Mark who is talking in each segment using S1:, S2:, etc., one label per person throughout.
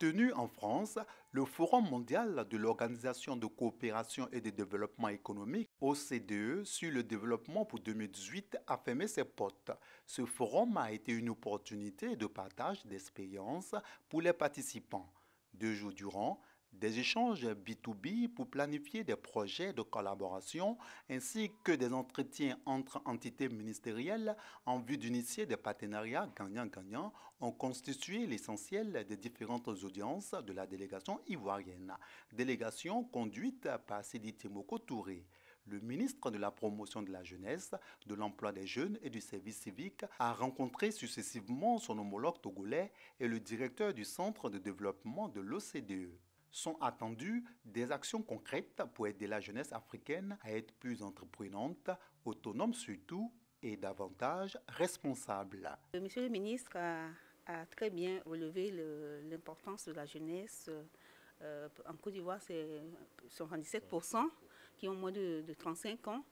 S1: Tenu en France, le Forum mondial de l'Organisation de coopération et de développement économique, OCDE, sur le développement pour 2018 a fermé ses portes. Ce forum a été une opportunité de partage d'expériences pour les participants. 2 jours durant, des échanges B2B pour planifier des projets de collaboration ainsi que des entretiens entre entités ministérielles en vue d'initier des partenariats gagnant-gagnant ont constitué l'essentiel des différentes audiences de la délégation ivoirienne. Délégation conduite par Sidi Temoko Touré. Le ministre de la Promotion de la Jeunesse, de l'Emploi des Jeunes et du Service civique a rencontré successivement son homologue togolais et le directeur du Centre de développement de l'OCDE. Sont attendues des actions concrètes pour aider la jeunesse africaine à être plus entreprenante, autonome surtout et davantage responsable.
S2: Monsieur le ministre a très bien relevé l'importance de la jeunesse. En Côte d'Ivoire, c'est 77% qui ont moins de 35 ans.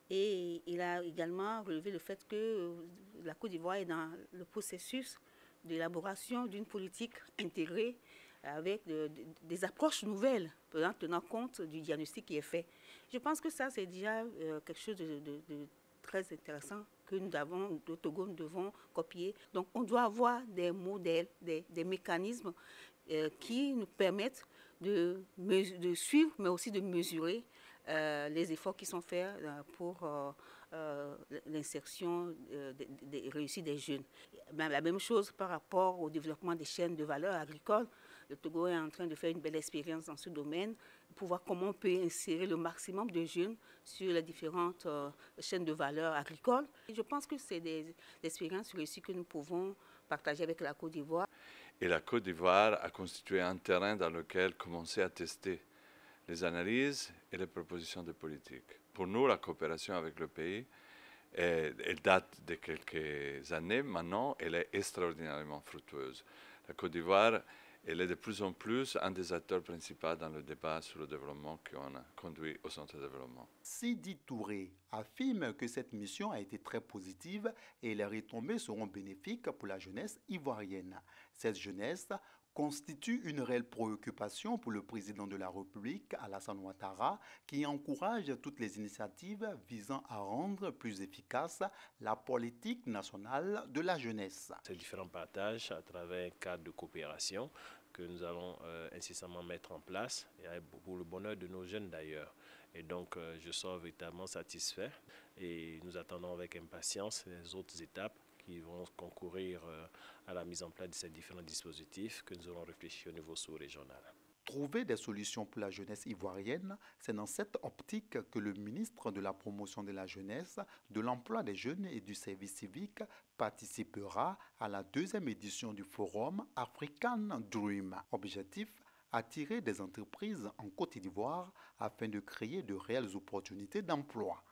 S2: Et il a également relevé le fait que la Côte d'Ivoire est dans le processus d'élaboration d'une politique intégrée avec des approches nouvelles, tenant compte du diagnostic qui est fait. Je pense que ça, c'est déjà quelque chose de très intéressant que nous avons, au Togo, nous devons copier. Donc, on doit avoir des modèles, des mécanismes qui nous permettent de suivre, mais aussi de mesurer les efforts qui sont faits pour l'insertion des réussites des jeunes. La même chose par rapport au développement des chaînes de valeur agricoles. Le Togo est en train de faire une belle expérience dans ce domaine pour voir comment on peut insérer le maximum de jeunes sur les différentes chaînes de valeur agricoles. Et je pense que c'est des expériences réussies que nous pouvons partager avec la Côte d'Ivoire.
S3: Et la Côte d'Ivoire a constitué un terrain dans lequel commencer à tester les analyses et les propositions de politique. Pour nous, la coopération avec le pays, elle date de quelques années maintenant, elle est extraordinairement fructueuse. La Côte d'Ivoire, elle est de plus en plus un des acteurs principaux dans le débat sur le développement qu'on a conduit au Centre de développement.
S1: Sidi Touré affirme que cette mission a été très positive et les retombées seront bénéfiques pour la jeunesse ivoirienne. Cette jeunesse constitue une réelle préoccupation pour le président de la République, Alassane Ouattara, qui encourage toutes les initiatives visant à rendre plus efficace la politique nationale de la jeunesse.
S4: Ces différents partages à travers un cadre de coopération que nous allons incessamment mettre en place, et pour le bonheur de nos jeunes d'ailleurs. Et donc je sors véritablement satisfait et nous attendons avec impatience les autres étapes qui vont concourir à la mise en place de ces différents dispositifs que nous aurons réfléchi au niveau sous-régional.
S1: Trouver des solutions pour la jeunesse ivoirienne, c'est dans cette optique que le ministre de la Promotion de la Jeunesse, de l'Emploi des Jeunes et du Service civique participera à la 2e édition du Forum African Dream. Objectif: attirer des entreprises en Côte d'Ivoire afin de créer de réelles opportunités d'emploi.